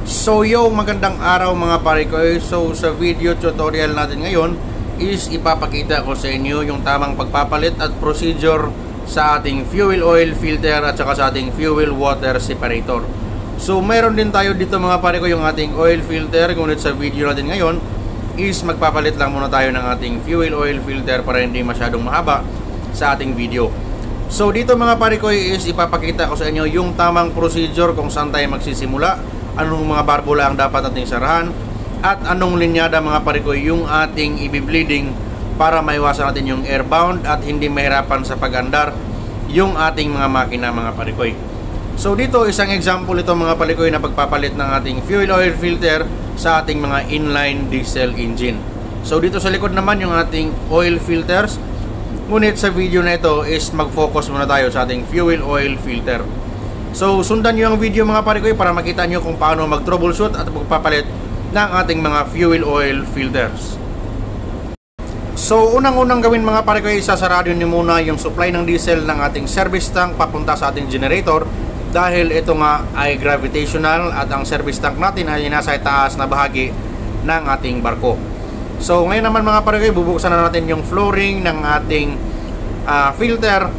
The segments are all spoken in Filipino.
So magandang araw mga pare ko. So sa video tutorial natin ngayon is ipapakita ko sa inyo yung tamang pagpapalit at procedure sa ating fuel oil filter at saka sa ating fuel water separator. So meron din tayo dito mga pare ko yung ating oil filter, ngunit sa video natin ngayon is magpapalit lang muna tayo ng ating fuel oil filter para hindi masyadong mahaba sa ating video. So dito mga pare ko is ipapakita ko sa inyo yung tamang procedure kung saan tayo magsisimula, anong mga barbula ang dapat nating sarahan, at anong linyada mga pare ko yung ating i-bleeding para maiwasan natin yung airbound at hindi mahirapan sa pag-andar yung ating mga makina mga pare ko. So dito isang example ito mga pare ko na pagpapalit ng ating fuel oil filter sa ating mga inline diesel engine. So dito sa likod naman yung ating oil filters, ngunit sa video na ito is mag-focus muna tayo sa ating fuel oil filter. So sundan nyo ang video mga pare ko para makita nyo kung paano mag-troubleshoot at magpapalit ng ating mga fuel oil filters. So unang-unang gawin mga pare ko, isasarado nyo muna yung supply ng diesel ng ating service tank papunta sa ating generator, dahil ito nga ay gravitational at ang service tank natin ay nasa taas na bahagi ng ating barko. So ngayon naman mga pare ko, bubuksan na natin yung flooring ng ating filter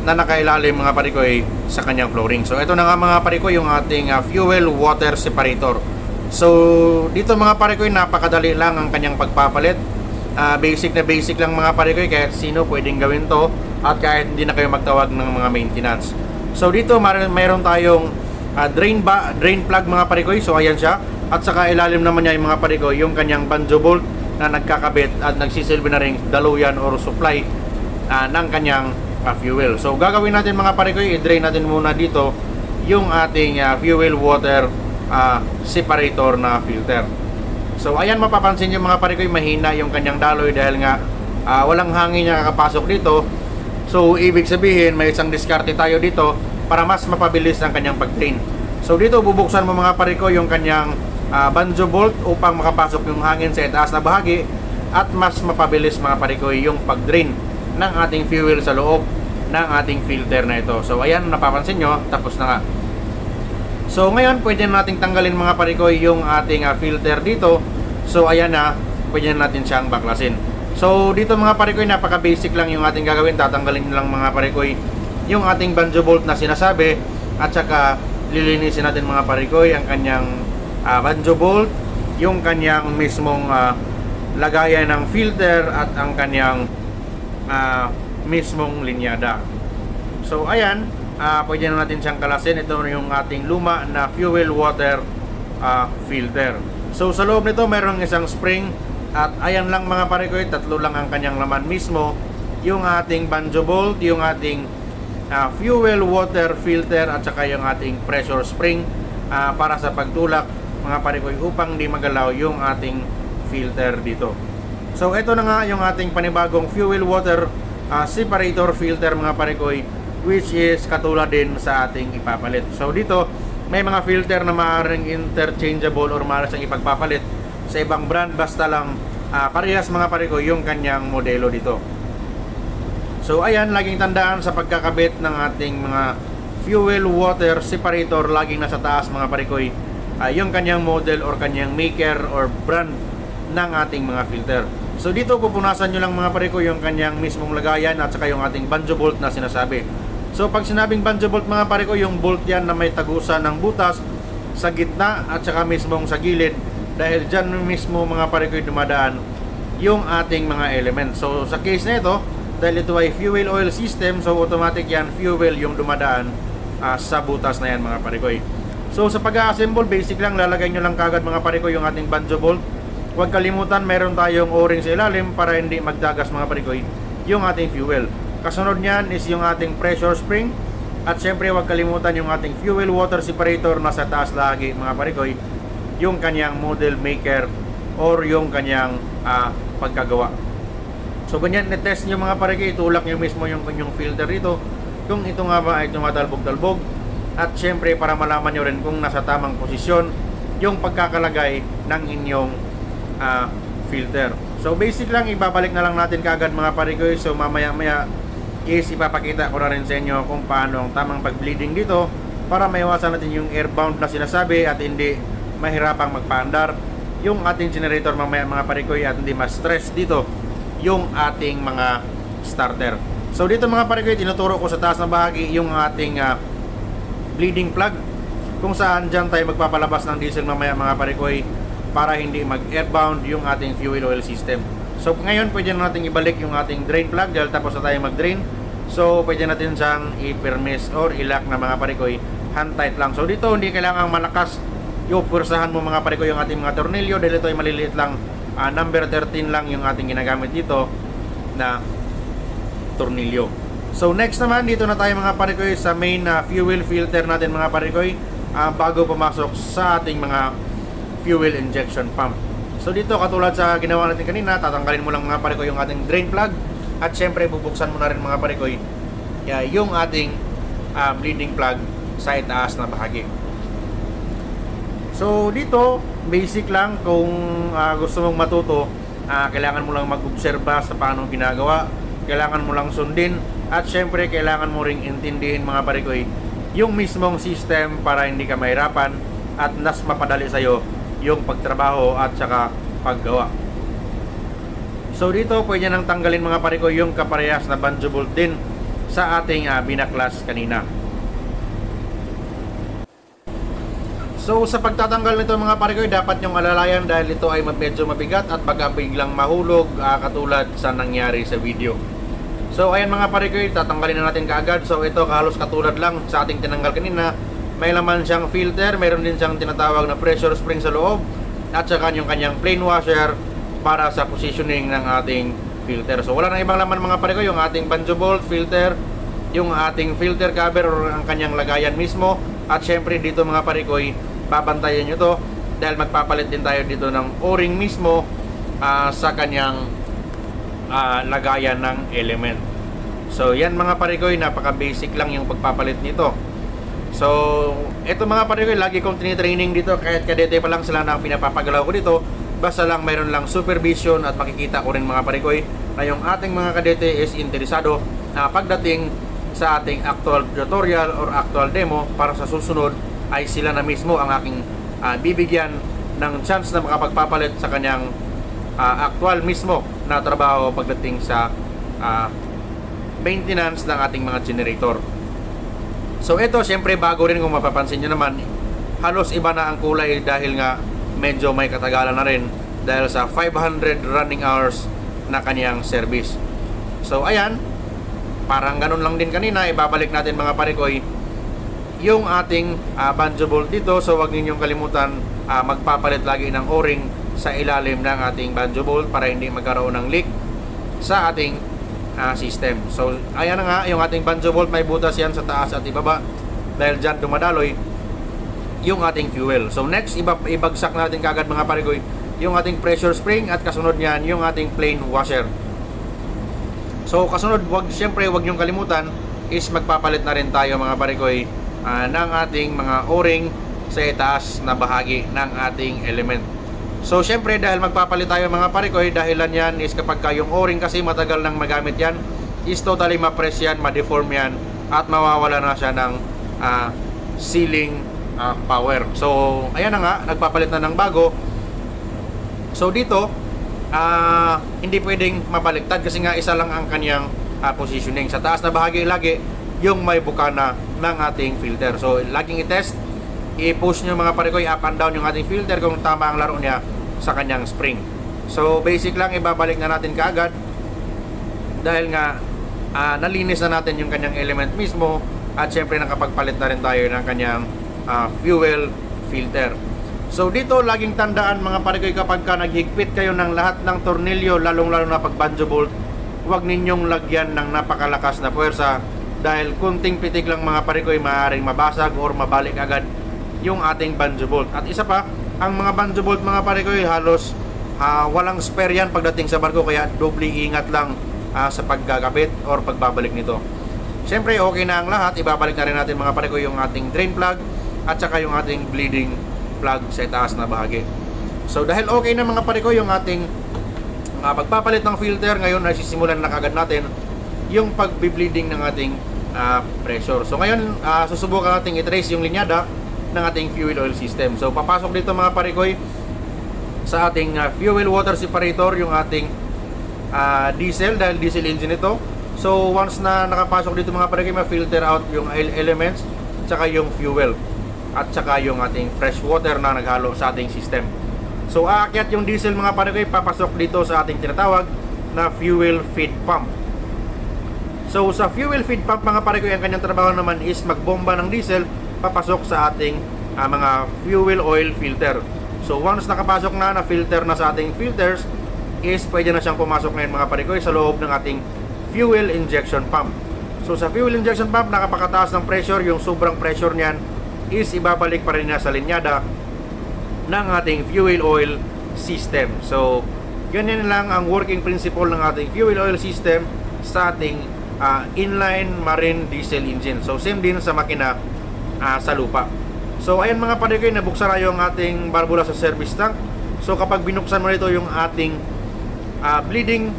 na nakailalim mga pare ko sa kanyang flooring. So ito na nga mga pare ko yung ating fuel water separator. So dito mga pare ko, napakadali lang ang kanyang pagpapalit. Basic na basic lang mga pare ko, kahit sino pwedeng gawin to at kahit hindi na kayo magtawag ng mga maintenance. So dito mayroon tayong drain plug mga pare ko. So ayan siya, at saka ilalim naman niya yung mga pare ko yung kanyang banjo bolt na nagkakabit at nagsisilbi na ring daluyan or supply ng kanyang fuel. So gagawin natin mga pare ko, i-drain natin muna dito yung ating fuel water separator na filter. So ayan, mapapansin nyo mga pare ko, mahina yung kanyang daloy dahil nga walang hangin na kakapasok dito. So ibig sabihin may isang diskarte tayo dito para mas mapabilis ang kanyang pag-drain. So dito bubuksan mo mga pare ko yung kanyang banjo bolt upang makapasok yung hangin sa itaas na bahagi at mas mapabilis mga pare ko yung pag-drain ng ating fuel sa loob ng ating filter na ito. So ayan, napapansin nyo, tapos na nga. So ngayon pwede nating tanggalin mga pare ko yung ating filter dito. So ayan na, pwede natin siyang baklasin. So dito mga pare ko, napaka basic lang yung ating gagawin. Tatanggalin lang mga pare ko yung ating banjo bolt na sinasabi, at saka lilinisin natin mga pare ko ang kanyang banjo bolt, yung kanyang mismong lagayan ng filter at ang kanyang mismong linyada. So ayan, pwede na natin siyang kalasin. Ito yung ating luma na fuel water filter. So sa loob nito mayroong isang spring, at ayan lang mga pare ko, tatlo lang ang kanyang laman mismo, yung ating banjo bolt, yung ating fuel water filter, at saka yung ating pressure spring para sa pagtulak mga pare ko upang di magalaw yung ating filter dito. So ito na nga yung ating panibagong fuel water separator filter mga pare ko, which is katulad din sa ating ipapalit. So dito may mga filter na maaaring interchangeable or maaaring siyang ipagpapalit sa ibang brand, basta lang parehas mga pare ko yung kanyang modelo dito. So ayan, laging tandaan sa pagkakabit ng ating mga fuel water separator, laging nasa taas mga pare ko yung kanyang model or kanyang maker or brand ng ating mga filter. So dito pupunasan nyo lang mga pare ko yung kanyang mismong lagayan at saka yung ating banjo bolt na sinasabi. So pag sinabing banjo bolt mga pare ko, yung bolt yan na may tagusan ng butas sa gitna at saka mismong sa gilid, dahil dyan mismo mga pare ko dumadaan yung ating mga elements. So sa case na ito, dahil ito ay fuel oil system, so automatic yan fuel yung dumadaan sa butas na yan mga pare ko. So sa pag-assemble, basic lang, lalagay nyo lang kagad mga pare ko yung ating banjo bolt. Huwag kalimutan, meron tayong o-ring sa ilalim para hindi magdagas mga pare ko yung ating fuel. Kasunod niyan is yung ating pressure spring, at syempre huwag kalimutan yung ating fuel water separator na sa taas lagi mga pare ko, yung kanyang model maker or yung kanyang pagkagawa. So ganyan, netest nyo mga pare ko, itulak nyo mismo yung kanyang filter dito kung ito nga ba ay tumatalbog-talbog, at syempre para malaman nyo rin kung nasa tamang posisyon yung pagkakalagay ng inyong filter. So basic lang, ibabalik na lang natin kaagad mga pare ko. So mamaya-maya is ipapakita ko na rin sa inyo kung paano ang tamang pag-bleeding dito para maiwasan natin yung airbound na sinasabi at hindi mahirapang magpaandar yung ating generator mamaya mga parikoy, at hindi ma-stress dito yung ating mga starter. So dito mga parikoy, tinuturo ko sa taas na bahagi yung ating bleeding plug, kung saan dyan tayo magpapalabas ng diesel mamaya mga parikoy para hindi mag-airbound yung ating fuel oil system. So ngayon pwede na natin ibalik yung ating drain plug dahil tapos na tayo mag-drain. So pwede natin siyang i-permis or i-lock na mga parikoy, hand tight lang. So dito hindi kailangang malakas yung pursahan mo mga parikoy yung ating mga tornilyo dahil ito ay maliliit lang. Number 13 lang yung ating ginagamit dito na tornilyo. So next naman, dito na tayo mga parikoy sa main fuel filter natin mga parikoy, bago pumasok sa ating mga fuel injection pump. So dito katulad sa ginawa natin kanina, tatanggalin mo lang mga parikoy yung ating drain plug, at syempre bubuksan mo na rin mga parikoy yung ating bleeding plug sa itaas na bahagi. So dito basic lang, kung gusto mong matuto, kailangan mo lang mag-obserba sa paano ginagawa, kailangan mo lang sundin, at syempre kailangan mo ring intindihin mga parikoy yung mismong system para hindi ka mahirapan at mas mapadali sa'yo yung pagtrabaho at saka paggawa. So dito pwede nang tanggalin mga parikoy yung kaparehas na banjo bolt din sa ating binaklas kanina. So sa pagtatanggal nito mga parikoy, dapat yung alalayan dahil ito ay medyo mabigat at baka biglang mahulog, katulad sa nangyari sa video. So ayan mga parikoy, tatanggalin na natin kaagad. So ito halos katulad lang sa ating tinanggal kanina. May laman siyang filter, mayroon din siyang tinatawag na pressure spring sa loob, at saka yung kanyang plane washer para sa positioning ng ating filter. So wala nang ibang laman mga parikoy, yung ating banjo bolt, filter, yung ating filter cover or ang kanyang lagayan mismo. At syempre dito mga parikoy, babantayan nyo to dahil magpapalit din tayo dito ng o-ring mismo sa kanyang lagayan ng element. So yan mga parikoy, napaka basic lang yung pagpapalit nito. So ito mga parikoy, lagi kong tinitraining dito kahit kadete pa lang sila na pinapapagalaw ko dito. Basta lang mayroon lang supervision at makikita ko rin mga parikoy na yung ating mga kadete is interesado pagdating sa ating actual tutorial or actual demo, para sa susunod ay sila na mismo ang aking bibigyan ng chance na makapagpapalit sa kanyang actual mismo na trabaho pagdating sa maintenance ng ating mga generator. So ito syempre bago rin, kung mapapansin nyo naman, halos iba na ang kulay dahil nga medyo may katagalan na rin dahil sa 500 running hours na kanyang service. So ayan, parang ganun lang din kanina, ibabalik natin mga parikoy yung ating banjo bolt dito. So wag ninyong kalimutan magpapalit lagi ng o-ring sa ilalim ng ating banjo bolt para hindi magkaroon ng leak sa ating system. So ayan na nga, yung ating banjo bolt may butas yan sa taas at ibaba dahil dyan dumadaloy yung ating fuel. So next, ibagsak natin kagad mga parikoy yung ating pressure spring, at kasunod niyan yung ating plane washer. So kasunod, syempre wag nyong kalimutan is magpapalit na rin tayo mga parikoy ng ating mga o-ring sa itaas na bahagi ng ating element. So syempre dahil magpapalit tayo mga parikoy, dahilan yan is kapag yung o-ring kasi matagal nang magamit yan, is totally ma-press yan, ma-deform yan, at mawawala na siya ng sealing power. So ayan na nga, nagpapalit na ng bago. So dito hindi pwedeng mabaliktad kasi nga isa lang ang kanyang positioning. Sa taas na bahagi lagi yung may bukana ng ating filter. So laging i-test, i-push nyo mga parikoy up and down yung ating filter kung tama ang laro niya sa kanyang spring. So basic lang, ibabalik na natin kaagad dahil nga nalinis na natin yung kanyang element mismo, at syempre nakapagpalit na rin tayo ng kanyang fuel filter. So dito laging tandaan mga parikoy, kapag ka naghigpit kayo ng lahat ng tornilyo, lalong-lalo na pag banjo bolt, huwag ninyong lagyan ng napakalakas na puwersa dahil kunting pitik lang mga parikoy, maaaring mabasag or mabalik agad yung ating banjo bolt. At isa pa, ang mga banjo bolt mga parikoy halos walang spare yan pagdating sa barko, kaya doble ingat lang sa pagkakabit or pagbabalik nito. Siyempre okay na ang lahat, ibabalik na rin natin mga parikoy yung ating drain plug at saka yung ating bleeding plug sa itaas na bahagi. So dahil okay na mga parikoy yung ating pagpapalit ng filter, ngayon ay sisimulan na kagad natin yung pagbi-bleeding ng ating pressure. So ngayon susubukan natin i-trace yung linyada ng ating fuel oil system. So papasok dito mga parikoy sa ating fuel water separator yung ating diesel, dahil diesel engine ito. So once na nakapasok dito mga parikoy, ma-filter out yung elements, tsaka yung fuel, at tsaka yung ating fresh water na naghalo sa ating system. So aakyat yung diesel mga parikoy, papasok dito sa ating tinatawag na fuel feed pump. So sa fuel feed pump mga parikoy, ang kanyang trabaho naman is magbomba ng diesel papasok sa ating mga fuel oil filter. So once nakapasok na, na-filter na sa ating filters, is pwede na siyang pumasok ngayon mga parikoy sa loob ng ating fuel injection pump. So sa fuel injection pump, nakapakataas ng pressure, yung sobrang pressure niyan is ibabalik pa rin niya sa linyada ng ating fuel oil system. So ganyan lang ang working principle ng ating fuel oil system sa ating inline marine diesel engine. So same din sa makina sa lupa. So ayan mga parikoy, nabuksan na yung ating barbula sa service tank. So kapag binuksan mo nito yung ating bleeding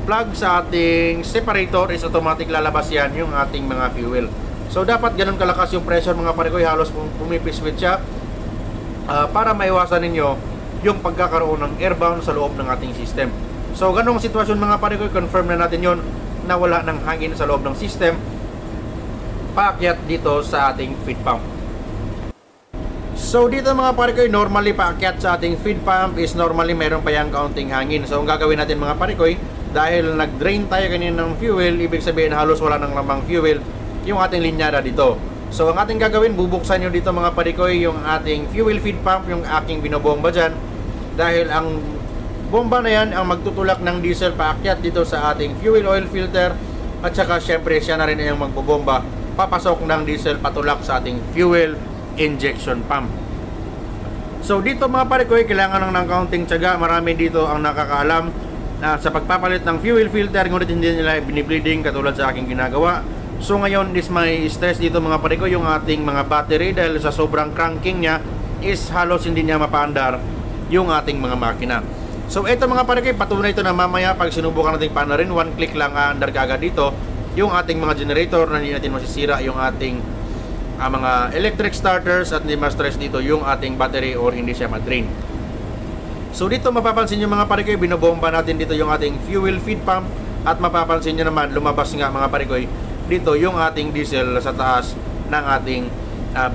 plug sa ating separator, is automatic lalabas yan yung ating mga fuel. So dapat ganun kalakas yung pressure mga parikoy, halos pumipiswit siya para maiwasan ninyo yung pagkakaroon ng airbound sa loob ng ating system. So ganung sitwasyon mga parikoy, confirm na natin yon na wala ng hangin sa loob ng system paakyat dito sa ating feed pump. So dito mga parikoy, normally paakyat sa ating feed pump is normally meron pa yung kaunting hangin. So ang gagawin natin mga parikoy, dahil nag-drain tayo kanina ng fuel, ibig sabihin halos wala nang lamang fuel yung ating linyada dito. So ang ating gagawin, bubuksan nyo dito mga parikoy yung ating fuel feed pump, yung aking binobomba dyan, dahil ang bomba na yan ang magtutulak ng diesel paakyat dito sa ating fuel oil filter, at saka syempre siya na rin yung magbobomba papasok ng diesel patulak sa ating fuel injection pump. So dito mga parikoy, kailangan ng kaunting tiyaga. Marami dito ang nakakaalam sa pagpapalit ng fuel filter, ngunit hindi nila binibleeding katulad sa aking ginagawa. So ngayon is may stress dito mga parikoy yung ating mga battery, dahil sa sobrang cranking niya is halos hindi niya mapaandar yung ating mga makina. So ito mga parikoy, patunay ito na mamaya pag sinubukan natin paandarin, one click lang aandar kaagad dito yung ating mga generator, na hindi natin masisira yung ating mga electric starters, at hindi ma-stress dito yung ating battery or hindi siya ma-drain. So dito mapapansin nyo mga parikoy, binobomba natin dito yung ating fuel feed pump, at mapapansin nyo naman lumabas nga mga parikoy dito yung ating diesel sa taas ng ating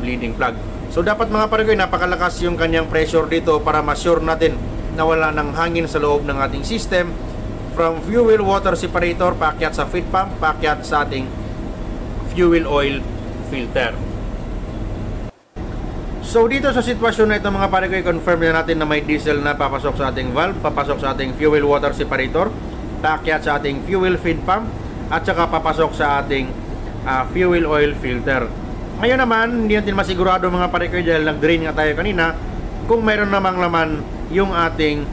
bleeding plug. So dapat mga parikoy, napakalakas yung kanyang pressure dito para ma-sure natin na wala ng hangin sa loob ng ating system, from fuel water separator paakyat sa feed pump, paakyat sa ating fuel oil filter. So dito sa sitwasyon na ito mga parikoy, confirm na natin na may diesel na papasok sa ating valve, papasok sa ating fuel water separator, paakyat sa ating fuel feed pump, at saka papasok sa ating fuel oil filter. Ngayon naman, hindi natin masigurado mga parikoy, dahil nag-drain nga tayo kanina, kung mayroon namang laman yung ating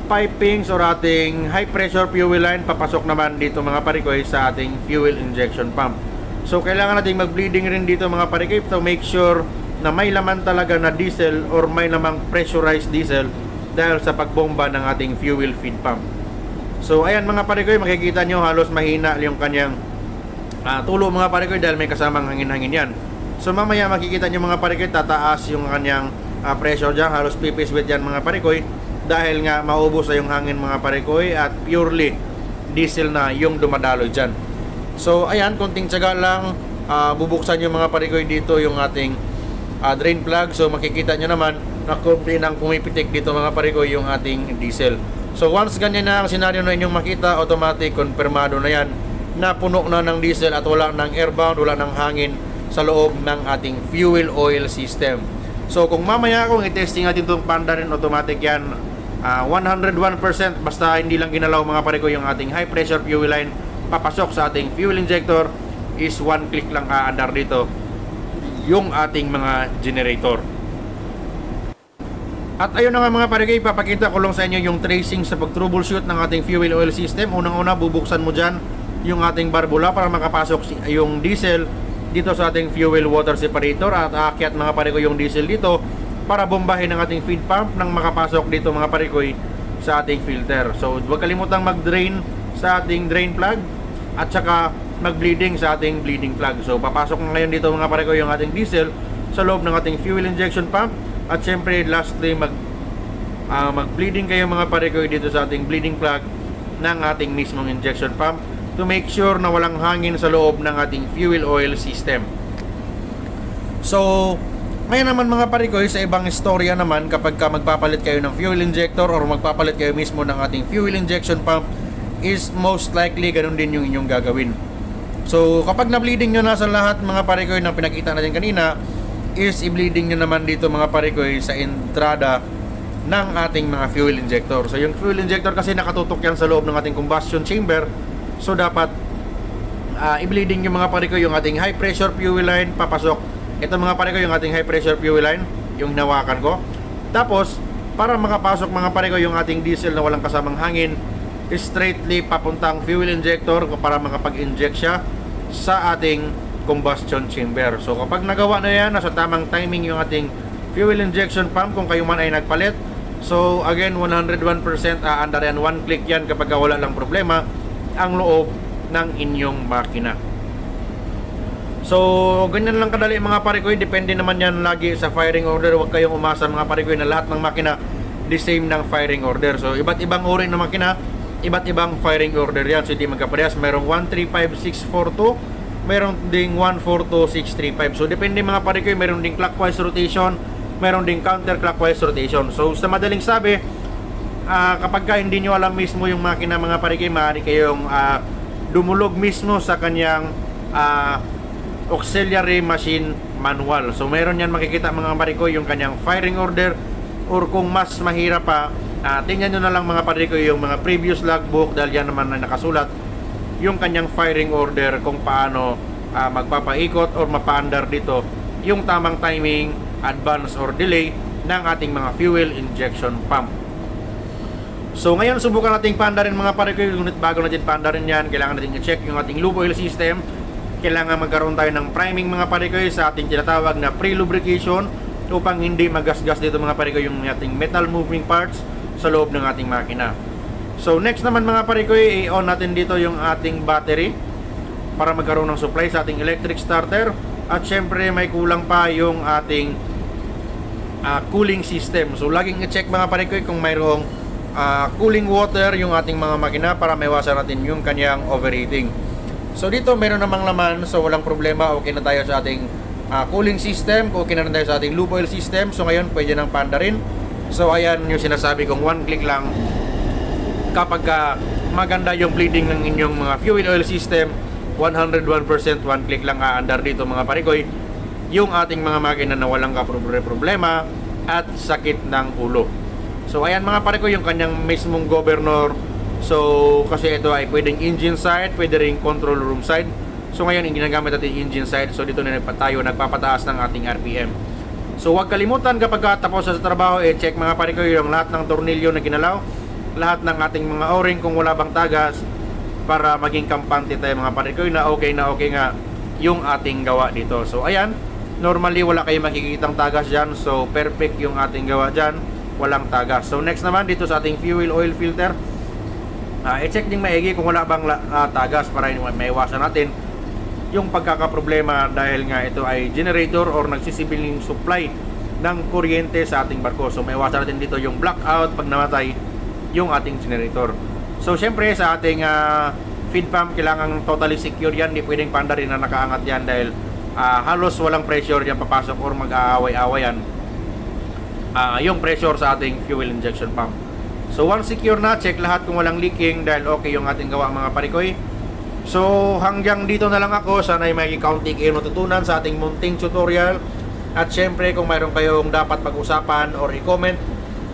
pipings or ating high pressure fuel line papasok naman dito mga parikoy sa ating fuel injection pump. So kailangan natin mag-bleeding rin dito mga parikoy to make sure na may laman talaga na diesel or may lamang pressurized diesel dahil sa pagbomba ng ating fuel feed pump. So ayan mga parikoy, makikita nyo halos mahina yung kanyang tulo mga parikoy, dahil may kasamang hangin-hangin yan. So mamaya makikita nyo mga parikoy, tataas yung kanyang pressure dyan, halos pipiswit yan mga parikoy, dahil nga maubos na yung hangin mga parikoy, at purely diesel na yung dumadaloy dyan. So ayan, konting tiyaga lang, bubuksan yung mga parikoy dito yung ating drain plug. So makikita nyo naman na konti nang pumipitik dito mga parikoy yung ating diesel. So once ganyan na ang senaryo na inyong makita, automatic konfirmado na yan na puno na ng diesel at wala ng airbound, wala ng hangin sa loob ng ating fuel oil system. So kung mamaya kung i-testing natin itong pandarin, automatic yan 101%, basta hindi lang ginalaw mga parikoy yung ating high pressure fuel line papasok sa ating fuel injector, is one click lang aandar dito yung ating mga generator. At ayun na nga mga parikoy, papakita ko lang sa inyo yung tracing sa pag-troubleshoot ng ating fuel oil system. Unang-una, bubuksan mo dyan yung ating barbula para makapasok yung diesel dito sa ating fuel water separator, at aakyat mga parikoy yung diesel dito para bombahin ang ating feed pump nang makapasok dito mga parikoy sa ating filter. So huwag kalimutang mag-drain sa ating drain plug, at saka mag-bleeding sa ating bleeding plug. So papasok na ngayon dito mga pare ko yung ating diesel sa loob ng ating fuel injection pump. At syempre lastly mag-bleeding kayo mga pare ko dito sa ating bleeding plug ng ating mismong injection pump to make sure na walang hangin sa loob ng ating fuel oil system. So ngayon naman mga pare ko, sa ibang istorya naman kapag ka magpapalit kayo ng fuel injector or magpapalit kayo mismo ng ating fuel injection pump, is most likely ganun din yung inyong gagawin. So kapag na-bleeding nyo na sa lahat mga pare ko na pinakita natin kanina, is i-bleeding nyo naman dito mga pare ko sa entrada ng ating mga fuel injector. So yung fuel injector kasi nakatutok yan sa loob ng ating combustion chamber. So dapat i-bleeding yung mga pare ko yung ating high pressure fuel line papasok. Ito mga pare ko yung ating high pressure fuel line, yung hinawakan ko. Tapos para makapasok mga pare ko yung ating diesel na walang kasamang hangin, straightly papuntang fuel injector para makapag-inject siya sa ating combustion chamber. So kapag nagawa na yan, nasa tamang timing yung ating fuel injection pump kung kayo man ay nagpalit. So again, 101% aandar yan, one click yan kapag wala lang problema ang loob ng inyong makina. So ganyan lang kadali mga pare ko, depende naman yan lagi sa firing order. Huwag kayong umasa mga pare ko na lahat ng makina the same ng firing order. So iba't ibang uri ng makina, iba't ibang firing order yan. So hindi magkaparehas, merong 135642, meron ding 142635. So depende mga pare ko, meron ding clockwise rotation, meron ding counterclockwise rotation. So sa madaling sabi, kapag ka hindi nyo alam mismo yung makina mga pare ko, maaari kayong dumulog mismo sa kanyang auxiliary machine manual. So meron yan makikita mga pare ko yung kanyang firing order, or kung mas mahirap pa, tingnan nyo na lang mga pare ko yung mga previous logbook, dahil yan naman na nakasulat yung kanyang firing order kung paano magpapaikot or mapaandar dito yung tamang timing, advance or delay ng ating mga fuel injection pump. So ngayon subukan natin paandarin mga pare ko, ngunit bago natin paandarin yan, kailangan natin i-check yung ating lube oil system. Kailangan magkaroon tayo ng priming mga pare ko sa ating tinatawag na pre-lubrication upang hindi magasgas dito mga pare ko yung ating metal moving parts sa loob ng ating makina. So next naman mga pare ko, i-on natin dito yung ating battery para magkaroon ng supply sa ating electric starter. At syempre may kulang pa yung ating cooling system. So laging i-check mga pare ko kung mayroong cooling water yung ating mga makina para maiwasan natin yung kanyang overheating. So dito meron namang laman, so walang problema, okay na tayo sa ating cooling system, okay na rin tayo sa ating lube oil system. So ngayon pwede nang paandarin. So ayan yung sinasabi kong one click lang kapag maganda yung bleeding ng inyong mga fuel oil system. 101% one click lang aandar dito mga parikoy yung ating mga makina na walang problema at sakit ng ulo. So ayan mga parikoy yung kanyang mismong governor. So kasi ito ay pwedeng engine side, pwede rin control room side. So ngayon yung ginagamit natin engine side. So dito na tayo nagpapataas ng ating RPM. So huwag kalimutan kapag tapos sa trabaho, check mga pare ko yung lahat ng tornilyo na ginalaw, lahat ng ating mga o-ring kung wala bang tagas, para maging kampante tayo mga pare ko na okay nga yung ating gawa dito. So ayan, normally wala kayong makikitang tagas dyan. So perfect yung ating gawa dyan, walang tagas. So next naman dito sa ating fuel oil filter, i-check din maigi kung wala bang tagas para maiwasan natin yung pagkakaproblema, dahil nga ito ay generator or nagsisibiling supply ng kuryente sa ating barko. So maiwasan natin dito yung blackout pag namatay yung ating generator. So syempre sa ating feed pump, kailangan totally secure yan, hindi pwedeng paandarin na nakaangat yan, dahil halos walang pressure yan papasok or mag-aaway-away yan yung pressure sa ating fuel injection pump. So once secure na, check lahat kung walang leaking, dahil okay yung ating gawa mga parikoy. So hanggang dito na lang ako. Sana ay may kaunting natutunan sa ating munting tutorial. At syempre kung mayroon kayong dapat pag-usapan or i-comment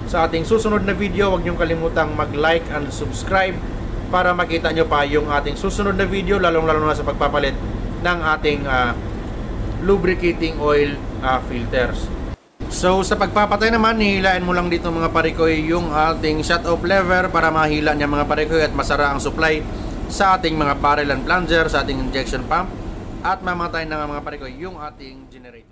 sa ating susunod na video, huwag niyong kalimutang mag-like and subscribe para makita nyo pa yung ating susunod na video, lalong-lalo na sa pagpapalit ng ating lubricating oil filters. So sa pagpapatay naman, hihilain mo lang dito mga parikoy yung ating shut-off lever para mahila niya mga parikoy at masara ang supply sa ating mga barrel and plunger, sa ating injection pump, at mamatay na mga parikoy yung ating generator.